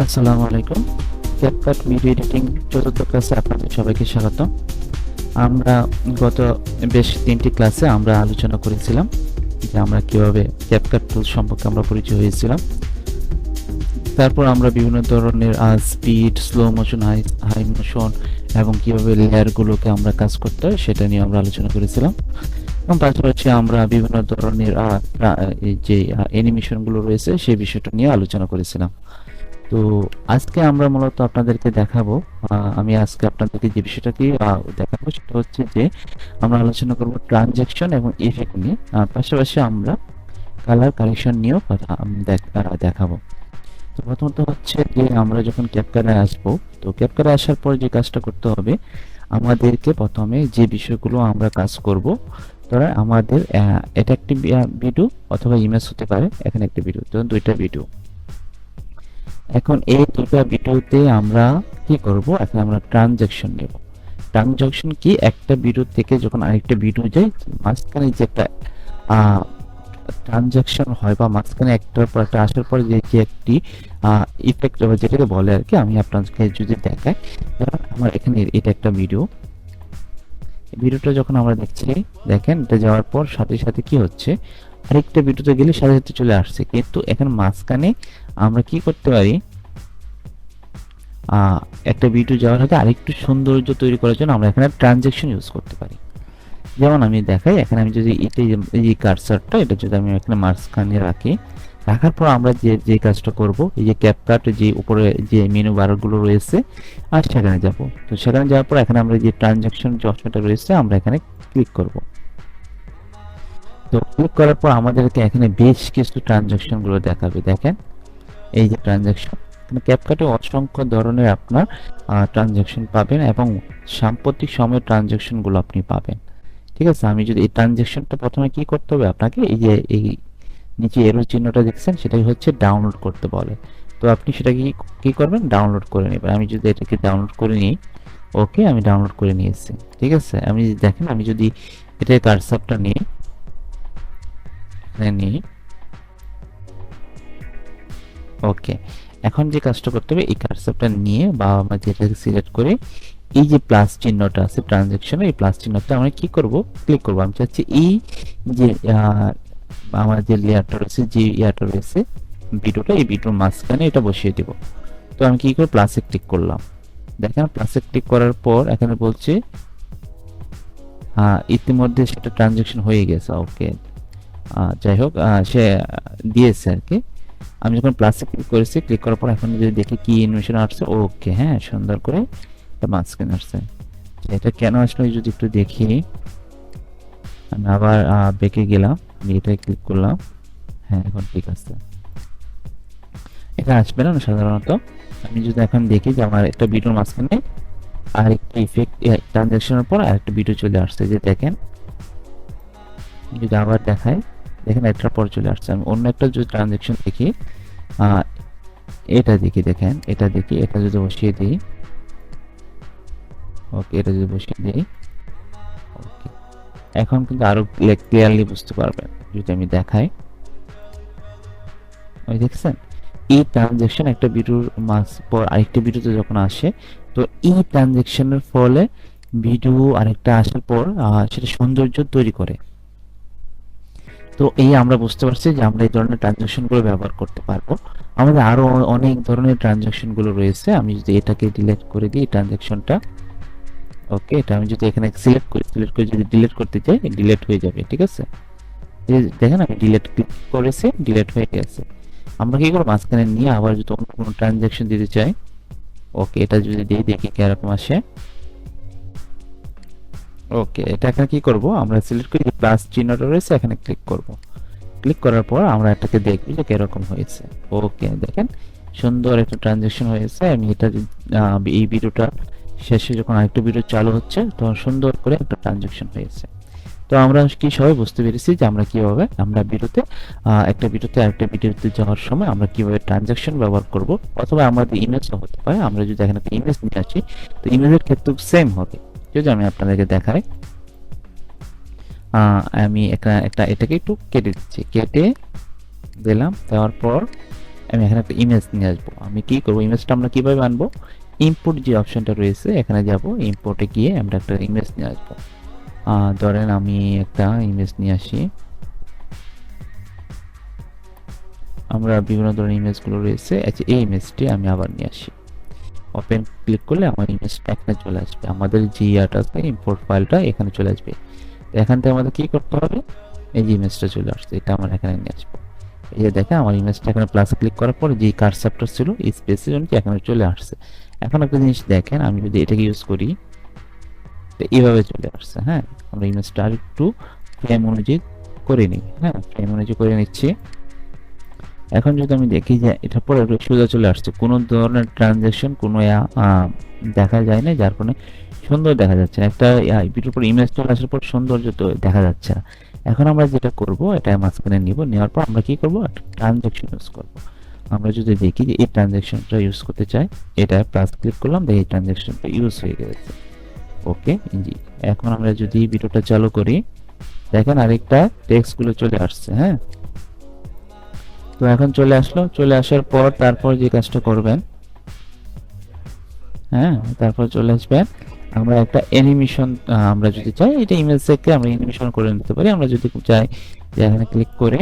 আসসালামু আলাইকুম। CapCut video editing চতুর্থ ক্লাসে আপনাদের সবাইকে স্বাগত। আমরা গত বেশ ৩টি ক্লাসে আমরা আলোচনা করেছিলাম যে আমরা কিভাবে ক্যাপকাট টুল সম্পর্কে আমরা পরিচয় হয়েছিলাম। তারপর আমরা বিভিন্ন ধরনের speed, slow motion, high motion এবং কিভাবে লেয়ারগুলোকে আমরা কাজ করতে হয় সেটা নিয়ে আমরা আলোচনা করেছিলাম। এবং পাশাপাশি আমরা বিভিন্ন ধরনের যে অ্যানিমেশনগুলো রয়েছে সেই বিষয়টা নিয়ে আলোচনা করেছিলাম। তো আজকে আমরা মূলত আপনাদেরকে দেখাবো, আমি আজকে আপনাদেরকে যে বিষয়টাকে দেখাবো সেটা হচ্ছে যে আমরা আলোচনা করব ট্রানজ্যাকশন এবং ইফেক্ট নিয়ে, পাশাপাশি আমরা কালার কারেকশন নিয়েও দেখাবো। তো প্রথমত হচ্ছে যে আমরা যখন ক্যাপকাটে আসবো, তো ক্যাপকাটে আসার পর যে কাজটা করতে হবে আমাদেরকে প্রথমে যে বিষয়গুলো আমরা কাজ করব, ধরেন আমাদের এটা একটি ভিডিও অথবা ইমেজ হতে পারে, এখানে একটি ভিডিও, ধরুন দুইটা ভিডিও। এখন এই দুটো ভিডিওতে আমরা কি করব, এখন আমরা ট্রানজ্যাকশন নেব। ট্রানজ্যাকশন কি, একটা ভিডিও থেকে যখন আরেকটা ভিডিও যায় মাঝখানে যে একটা ট্রানজ্যাকশন হয় বা মাঝখানে একটার পর একটা আসার পরে যে একটি ইফেক্ট যেটাকে বলে আর কি, আমি আপনাকে যদি দেখাই, ধরুন আমার এখানে এটা একটা ভিডিওটা যখন আমরা দেখছি, দেখেন এটা যাওয়ার পর সাথে সাথে কি হচ্ছে, আরেকটা ভিডিওতে গেলে সাথে সাথে চলে আসছে, কিন্তু এখানে মাঝখানে আমরা কি করতে পারি, একটা ভিডিও যাওয়ার আগে আরেকটু সৌন্দর্য তৈরি করার জন্য আমরা এখানে ট্রানজ্যাকশন ইউজ করতে পারি। যেমন আমি দেখাই, এখানে আমি যদি এই যে কার্সারটা এটা যদি আমি এখানে মাঝখানে রাখি, রাখার পর আমরা যে কাজটা করব, এই যে ক্যাপকাট যে উপরে যে মেনু বারগুলো রয়েছে আর সেখানে যাব। তো সেখানে যাওয়ার পর এখানে আমরা যে ট্রানজ্যাকশন যে অপশনটা রয়েছে আমরা এখানে ক্লিক করব। তো ক্লিক করার পর আমাদেরকে এখানে বেশ কিছু ট্রানজ্যাকশন গুলো দেখাবে। দেখেন এই যে ট্রানজ্যাকশন, ক্যাপকাটে অসংখ্য ধরনের আপনার ট্রানজ্যাকশন পাবেন এবং সাম্প্রতিক সময়ের ট্রানজ্যাকশন গুলো আপনি পাবেন। ঠিক আছে, আমি যদি এই ট্রানজ্যাকশনটা প্রথমে কি করতে হবে আপনাকে, এই যে এই নিচে এরো চিহ্নটা দেখছেন সেটাই হচ্ছে ডাউনলোড করতে বলে। তো আপনি সেটা কি করবেন, ডাউনলোড করে নেবেন। আমি যদি এটাকে ডাউনলোড করে নিই, ওকে আমি ডাউনলোড করে নিয়েছি। ঠিক আছে, আমি দেখেন আমি যদি এটা কার্সারটা নিই, ওকে, এখন যে কাজটা করতে হবে এই কার্সরটা নিয়ে বা আমরা যেটাকে সিলেক্ট করে এই যে প্লাস চিহ্নটা আছে ট্রানজ্যাকশনে, এই প্লাস চিহ্নটা আমরা কি করব, ক্লিক করব। আমি চাচ্ছি এই যে আমার যে লেয়ারটা রয়েছে, যে ইয়ারটা রয়েছে ভিডিওটা, এই ভিডিওর মাঝখানে এটা বসিয়ে দেব। তো আমি কি করে প্লাসে ক্লিক করলাম, দেখেন প্লাসে ক্লিক করার পর এখানে বলছে ইতিমধ্যে সেটা ট্রানজ্যাকশন হয়ে গেছে। ওকে, যাই হোক সে দিয়েছে আর কি। আমি যখন প্লাসে ক্লিক করেছি, ক্লিক করার পর এখন যদি দেখি কি অ্যানিমেশন আসছে, ওকে হ্যাঁ সুন্দর করে এটা মাঝখানে আসছে। এটা কেন আসলো যদি একটু দেখি, আমি আবার ব্যাকে গেলাম, আমি এটাই ক্লিক করলাম, হ্যাঁ এখন ঠিক আছে। এটা আসবে না সাধারণত। আমি যদি এখন দেখি যে আমার একটা ভিডিওর মাঝখানে আরেকটা ইফেক্ট ট্রানজ্যাকশনের পর আরেকটা ভিডিও চলে আসছে, যে দেখেন যদি আবার দেখায়, দেখেন একটার পর চলে আসছে। আমি অন্য একটা যদি ট্রানজ্যাকশন দেখি, এটা দেখি, দেখেন এটা দেখি, এটা যদি বসিয়ে দিই, ওকে এটা যদি বসিয়ে দিই, ওকে এখন কিন্তু আরো ক্লিয়ারলি বুঝতে পারবেন যদি আমি দেখাই। ওই দেখছেন এই ট্রানজ্যাকশন একটা ভিডিওর মাস পর আরেকটা ভিডিওতে যখন আসে, তো এই ট্রানজ্যাকশনের ফলে ভিডিও আরেকটা আসার পর সেটা সৌন্দর্য তৈরি করে। তো এই আমরা বুঝতে পারছি যে আমরা এই ধরনের ট্রানজ্যাকশন গুলো ব্যবহার করতে পারবো। আমাদের আরো অনেক ধরনের ট্রানজ্যাকশন গুলো রয়েছে। আমি যদি এটাকে ডিলিট করে দিই ট্রানজ্যাকশনটা, ওকে এটা আমি যদি এখানে সিলেক্ট করে যদি ডিলিট করতে চাই, ডিলিট হয়ে যাবে। ঠিক আছে, এই দেখেন আমি ডিলিট ক্লিক করেছি, ডিলিট হয়ে গেছে। আমরা কি করব, মাঝখানে নিয়ে আবার যদি অন্য কোনো ট্রানজ্যাকশন দিতে চাই, ওকে এটা যদি দিই দেখি কিরকম আসে। ওকে এটা এখানে কি করব, আমরা সিলেক্ট করি প্লাস চিহ্নটা রয়েছে, এখানে ক্লিক করব। ক্লিক করার পর আমরা এটাকে দেখব যে কিরকম হয়েছে। ওকে দেখেন সুন্দর একটা ট্রানজ্যাকশন হয়েছে। আমি এটা এই ভিডিওটা শেষে যখন আরেকটা ভিডিও চালু হচ্ছে তখন সুন্দর করে একটা ট্রানজ্যাকশন হয়েছে। তো আমরা কি সবাই বুঝতে পেরেছি যে আমরা কিভাবে আমরা ভিডিওতে একটা ভিডিওতে আরেকটা ভিডিওতে যাওয়ার সময় আমরা কিভাবে ট্রানজ্যাকশন ব্যবহার করব, অথবা আমাদের ইমেজও হতে পারে। আমরা যদি এখানে একটা ইমেজ নিয়ে আসি, তো ইমেজের ক্ষেত্রেও সেম হবে। যদি আমি আপনাদেরকে দেখাই, আমি এটাকে একটু কেটে দিচ্ছি, কেটে দিলাম, দেওয়ার পর আমি এখানে একটা ইমেজ নিয়ে আসবো। আমি কি করব, ইমেজটা আমরা কিভাবে আনবো, ইম্পোর্ট যে অপশনটা রয়েছে এখানে যাব, ইম্পোর্টে গিয়ে আমরা একটা ইমেজ নিয়ে আসবো। ধরেন আমি একটা ইমেজ নিয়ে আসি, আমরা বিভিন্ন ধরনের ইমেজগুলো রয়েছে। আচ্ছা, এই ইমেজটি আমি আবার নিয়ে আসি, ওপেন ক্লিক করলে আমার ইমেজটা এখানে চলে আসবে, আমাদের যে ইয়াটা আছে ইম্পোর্ট ফাইলটা এখানে চলে আসবে। এখান থেকে আমাদের কি করতে হবে, এই যে ইমেজটা চলে আসছে এটা আমরা এখানে নিয়ে আসবো। এই যে দেখেন আমার ইমেজটা এখানে প্লাস ক্লিক করার পর যে কারসারটা ছিল এই স্পেসে এখানে চলে আসছে। এখন একটা জিনিস দেখেন, আমি যদি এটাকে ইউজ করি তো এইভাবে চলে আসছে। হ্যাঁ, আমরা ইমেজটা আর একটু ফ্রেম অনুযায়ী করে নিই। হ্যাঁ, ফ্রেম অনুযায়ী করে নিচ্ছি। এখন যদি আমি দেখি যে এটা পরে সোজা চলে আসছে, কোনো ধরনের ট্রানজ্যাকশন কোনো দেখা যায় না, যার কারণে সুন্দর দেখা যাচ্ছে না। একটা ভিডিওর পর ইমেজ চলে আসার পর সৌন্দর্য তো দেখা যাচ্ছে না। এখন আমরা যেটা করব, এটা মাঝখানে নিব, নেওয়ার পর আমরা কি করব, একটা ট্রানজ্যাকশন ইউজ করব। আমরা যদি দেখি যে এই ট্রানজ্যাকশনটা ইউজ করতে চাই, এটা প্লাস ক্লিক করলাম, দেখি এই ট্রানজ্যাকশনটা ইউজ হয়ে গেছে। ওকে জি, এখন আমরা যদি ভিডিওটা চালু করি, দেখেন আরেকটা টেক্সটগুলো চলে আসছে। হ্যাঁ, তো এখন চলে আসলো, চলে আসার পর তারপর যে কাজটা করবেন, হ্যাঁ তারপর চলে আসবেন, আমরা একটা অ্যানিমেশন, আমরা যদি চাই এটা ইমেজ থেকে আমরা অ্যানিমেশন করে নিতে পারি। আমরা যদি চাই যে এখানে ক্লিক করে,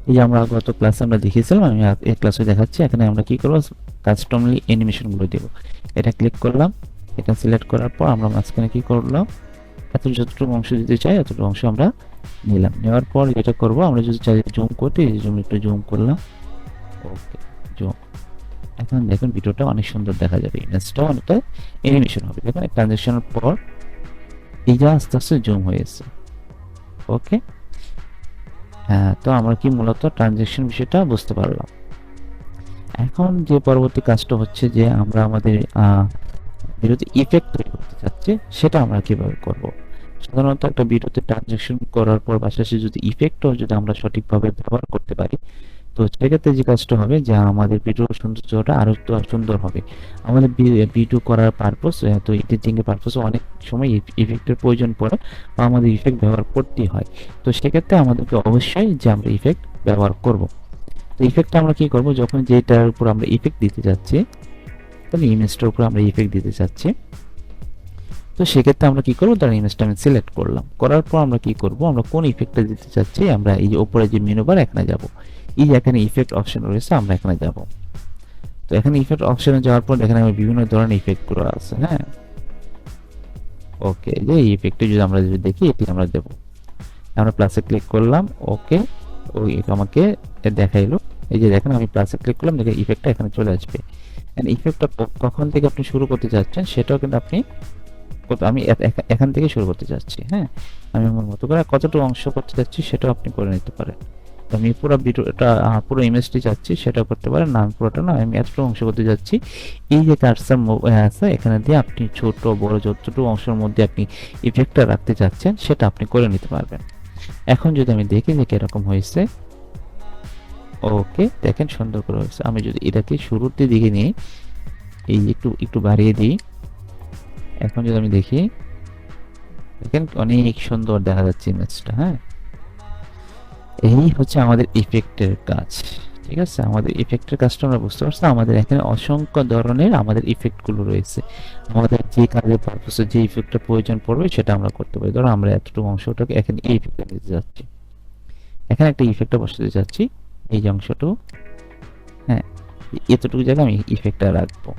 এই যে আমরা গত ক্লাসে আমরা দেখিয়েছিলাম, আমি এই ক্লাসে দেখাচ্ছি, এখানে আমরা কি করব, কাস্টমলি অ্যানিমেশন গুলো দেব। এটা ক্লিক করলাম, এটা সিলেক্ট করার পর আমরা মাঝখানে কি করলাম, এত যতটুকু অংশ দিতে চাই এতটুকু অংশ আমরা নিলাম। নেওয়ার পর যেটা করব, আমরা যদি চাই জুম করতে, জুম একটু জুম করলাম। ওকে, জুম। এখন দেখুন ভিডিওটা অনেক সুন্দর দেখা যাবে, ইমেজটা অনেকটা অ্যানিমেশন হবে। দেখুন ট্রানজিশনের পর এই যে আস্তে আস্তে জুম হয়েছে। ওকে, হ্যাঁ, তো আমরা কি মূলত ট্রানজিশন বিষয়টা বুঝতে পারলাম। এখন যে পরবর্তী কাজটা হচ্ছে যে আমরা আমাদের ভিডিওতে ইফেক্ট তৈরি করতে চাচ্ছি, সেটা আমরা কিভাবে করব। সাধারণত একটা ভিডিওতে ট্রানজিশন করার পর পাশাপাশি যদি ইফেক্টও যদি আমরা সঠিকভাবে ব্যবহার করতে পারি, তো সেক্ষেত্রে যে কাজটা হবে যে আমাদের ভিডিওর সৌন্দর্যটা আরো একটু সুন্দর হবে। আমাদের ভিডিও করার পারপোজ, তো এডিটিং এর পারপোজে অনেক সময় ইফেক্টের প্রয়োজন পড়ে বা আমাদের ইফেক্ট ব্যবহার করতেই হয়। তো সেক্ষেত্রে আমাদেরকে অবশ্যই যে আমরা ইফেক্ট ব্যবহার করব। তো ইফেক্টটা আমরা কি করব, যখন যেটার উপর আমরা ইফেক্ট দিতে যাচ্ছি, তাহলে ইমেজটার উপর আমরা ইফেক্ট দিতে চাচ্ছি, তো সেক্ষেত্রে আমরা কি করবো, তার ইমেজটা আমি সিলেক্ট করলাম। করার পর আমরা কি করব, আমরা কোন ইফেক্টটা দিতে চাচ্ছি, আমরা এই যে উপরে যে মেনু বার এখানে যাব, এই যে এখানে ইফেক্ট অপশন রয়েছে আমরা এখানে যাব। তো এখানে ইফেক্ট অপশনে যাওয়ার পর এখানে বিভিন্ন ধরনের ইফেক্ট গুলো আছে। হ্যাঁ, ওকে, যে এই ইফেক্টে যদি আমরা দেখি এটি আমরা দেব। আমরা প্লাসে ক্লিক করলাম, ওকে, ওই এটা আমাকে দেখাইলো। এই যে দেখেন আমি প্লাসে ক্লিক করলাম, দেখে ইফেক্টটা এখানে চলে আসবে। ইফেক্টটা কখন থেকে আপনি শুরু করতে যাচ্ছেন সেটাও কিন্তু আপনি, আমি এখান থেকে শুরু করতে যাচ্ছি। হ্যাঁ, আমি আমার মতো করে কতটুকু অংশ করতে যাচ্ছি সেটাও আপনি করে নিতে পারেন। আমি পুরো ভিডিওটা, পুরো ইমেজটি চাচ্ছি সেটাও করতে পারেন, না আমি পুরোটা না, আমি এতটুকু অংশ করতে যাচ্ছি। এই যে কার্সার আছে এখানে দিয়ে আপনি ছোট বড় যতটুকু অংশের মধ্যে আপনি ইফেক্টটা রাখতে চাচ্ছেন সেটা আপনি করে নিতে পারবেন। এখন যদি আমি দেখি যে কিরকম হয়েছে, ওকে দেখেন সুন্দর করে হয়েছে। আমি যদি এটাকে শুরুতে দিকে নিয়ে এই একটু একটু বাড়িয়ে দিই, এখন যদি আমি দেখি, দেখেন অনেক সুন্দর দেখা যাচ্ছে ইমেজটা। হ্যাঁ, এই হচ্ছে আমাদের ইফেক্টের কাজ। ঠিক আছে, আমাদের ইফেক্টের কাজটা আমরা বুঝতে পারছি। আমাদের এখানে অসংখ্য ধরনের আমাদের ইফেক্ট গুলো রয়েছে। আমাদের যে কাজের পারপাসে যে ইফেক্টটা প্রয়োজন পড়বে সেটা আমরা করতে পারি। ধরো আমরা এতটুকু অংশটাকে এখানে এই ইফেক্টটা দিতে যাচ্ছি, এখানে একটা ইফেক্টটা বসাতে যাচ্ছি, এই যে অংশটুকু, হ্যাঁ এতটুকু জায়গায় আমি ইফেক্টটা রাখবো।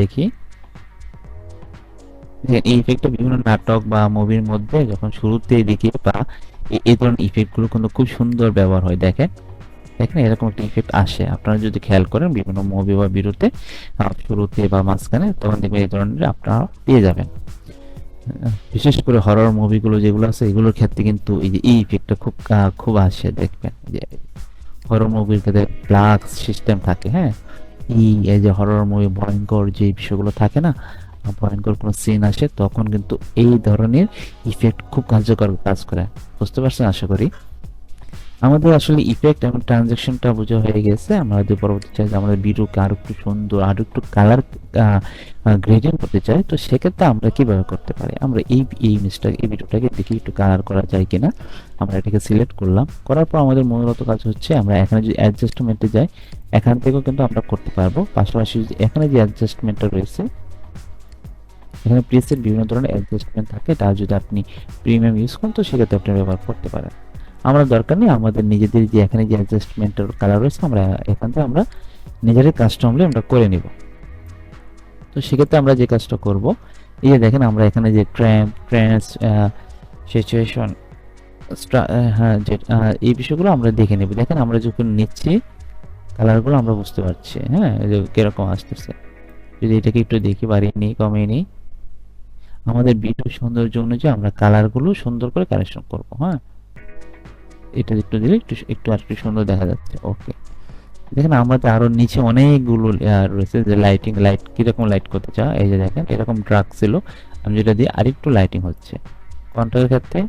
দেখি এই ইফেক্টটা বিভিন্ন নাটক বা মুভির মধ্যে যখন শুরুতে দেখি বা এই ধরনের ইফেক্ট গুলো কিন্তু খুব সুন্দর ব্যবহার হয়। দেখেন দেখেন এরকম একটা ইফেক্ট আসে, আপনারা যদি খেয়াল করেন বিভিন্ন মুভি বা ভিডিওতে শুরুতে বা মাঝখানে, তখন দেখবেন এই ধরনের আপনারা পেয়ে যাবেন। বিশেষ করে হরর মুভিগুলো যেগুলো আছে এগুলোর ক্ষেত্রে কিন্তু এই যে এই ইফেক্টটা খুব আসে। দেখবেন যে হরর মুভির ক্ষেত্রে ব্ল্যাক সিস্টেম থাকে। হ্যাঁ, এই যে হরর মুভি ভয়ঙ্কর যে বিষয়গুলো থাকে না, ভয়ঙ্কর কোনো সিন আসে তখন কিন্তু এই ধরনের ইফেক্ট খুব কার্যকর কাজ করে। বুঝতে পারছেন আশা করি। আমাদের আসলে ইফেক্ট এবং ট্রানজ্যাকশনটা বোঝা হয়ে গেছে। আমরা যদি পরবর্তী চাই যে আমাদের ভিডিওকে আরো একটু সুন্দর, আরো একটু কালার গ্রেডিয়েন্ট করতে চাই, তো সেক্ষেত্রে আমরা কিভাবে করতে পারি? আমরা এই ইমেজটা, এই ভিডিওটাকে দেখি একটু কালার করা যায় কিনা। আমরা এটাকে সিলেক্ট করলাম, করার পর আমাদের মূলত কাজ হচ্ছে আমরা এখানে যদি অ্যাডজাস্টমেন্টে যাই, এখান থেকেও কিন্তু আমরা করতে পারবো। পাশাপাশি যদি এখানে যে অ্যাডজাস্টমেন্টটা রয়েছে, এখানে প্রিসেট বিভিন্ন ধরনের অ্যাডজাস্টমেন্ট থাকে, তার যদি আপনি প্রিমিয়াম ইউজ করেন তো সেক্ষেত্রে আপনি ব্যবহার করতে পারেন। আমরা দরকার নেই, আমাদের নিজেদের যে এখানে যে অ্যাডজাস্টমেন্টের কালার রয়েছে আমরা এখান থেকে আমরা নিজেরাই কাস্টমলি আমরা করে নিব। তো সেক্ষেত্রে আমরা যে কাজটা করব, এই যে দেখেন আমরা এখানে যে ট্রেন্স, সিচুয়েশন, হ্যাঁ, যে এই বিষয়গুলো আমরা দেখে নেব। দেখেন আমরা যখন নিচ্ছি কালারগুলো আমরা বুঝতে পারছি, হ্যাঁ, যে কিরকম আসতেছে। যদি এটাকে একটু দেখি, বাড়িয়ে নিই, কমিয়ে নিই, আমাদের ভিডিও সৌন্দর্য অনুযায়ী আমরা কালারগুলো সুন্দর করে কালেকশন করব। হ্যাঁ, এটা একটু দিলে একটু একটু আর একটু সুন্দর দেখা যাচ্ছে। ওকে, দেখেন আমাদের আরো নিচে অনেকগুলো লেয়ার রয়েছে, যে লাইট কিরকম লাইট করতে চাও। এই যে দেখেন এরকম ড্রাগ ছিল, আমি যেটা দিয়ে আরেকটু লাইটিং হচ্ছে কন্ট্রাস্টের ক্ষেত্রে।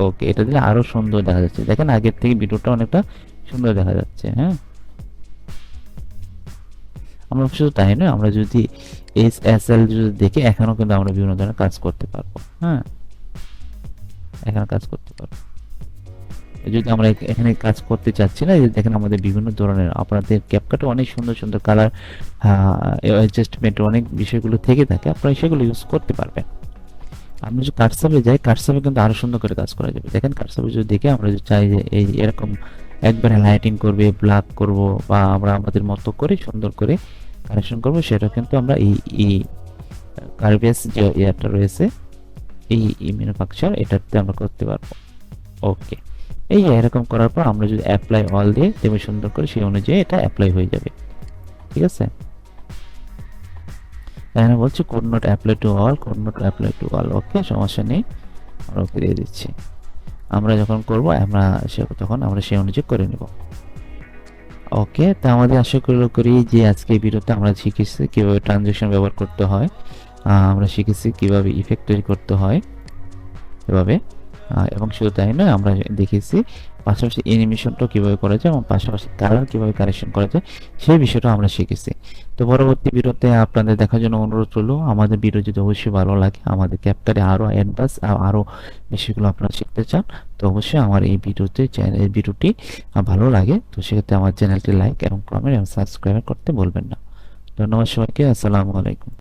ওকে, এটা দিলে আরো সুন্দর দেখা যাচ্ছে। দেখেন আগের থেকে ভিডিওটা অনেকটা সুন্দর দেখা যাচ্ছে। হ্যাঁ, আমরা শুধু তাই নয়, আমরা যদি এসএসএল যদি দেখি, এখানেও কিন্তু আমরা বিভিন্ন ধরনের কাজ করতে পারবো। হ্যাঁ, এখানে কাজ করতে পারবো। যদি আমরা এখানে কাজ করতে চাচ্ছি না, এই যে দেখেন আমাদের বিভিন্ন ধরনের, আপনাদের ক্যাপকাটে অনেক সুন্দর সুন্দর কালার অ্যাডজাস্টমেন্ট অনেক বিষয়গুলো থেকে থাকে, আপনারা সেগুলো ইউজ করতে পারবেন। আমরা যদি কাটসাপে যাই, কাটসাপে কিন্তু আরো সুন্দর করে কাজ করা যাবে। দেখেন কাটসাপে যদি দেখে আমরা যদি চাই যে এই এরকম একবারে লাইটিং করবে, ব্ল্যাক করব, বা আমরা আমাদের মতো করে সুন্দর করে কালেকশন করব, সেটা কিন্তু আমরা এই কার্ভিয়াস যে ইয়ারটা রয়েছে, এই ম্যানুফ্যাকচার, এটাতে আমরা করতে পারবো। ওকে, এই এরকম করার পর আমরা যদি অ্যাপ্লাই অল দিয়ে দেবো সুন্দর করে, সেই অনুযায়ী এটা অ্যাপ্লাই হয়ে যাবে। ঠিক আছে, এখানে বলছি code not apply to all, code not apply to all. Okay, সমস্যা নেই, আমরা ওকে দিয়ে দিচ্ছি। আমরা যখন করব আমরা তখন আমরা সেই অনুযায়ী করে নেব। ওকে, তা আমাদের আশা করি যে আজকে এই ভিডিওতে আমরা শিখেছি কিভাবে ট্রানজ্যাকশন ব্যবহার করতে হয়, আমরা শিখেছি কিভাবে ইফেক্ট তৈরি করতে হয় এভাবে, এবং শুধু তাই নয়, আমরা দেখেছি পাশাপাশি অ্যানিমেশনটাও কিভাবে করা যায় এবং পাশাপাশি কালার কিভাবে কারেকশন করা যায়, সেই বিষয়টা আমরা শিখেছি। তো পরবর্তী ভিডিওতে আপনাদের দেখার জন্য অনুরোধ রইল। আমাদের ভিডিও যদি অবশ্যই ভালো লাগে, আমাদের ক্যাপকাটে আরও অ্যাডভান্স আরও বিষয়গুলো আপনারা শিখতে চান, তো অবশ্যই আমার এই ভিডিওটি ভালো লাগে, তো সেক্ষেত্রে আমার চ্যানেলটি লাইক এবং কমেন্ট এবং সাবস্ক্রাইব করতে বলবেন না। ধন্যবাদ সবাইকে, আসসালামু আলাইকুম।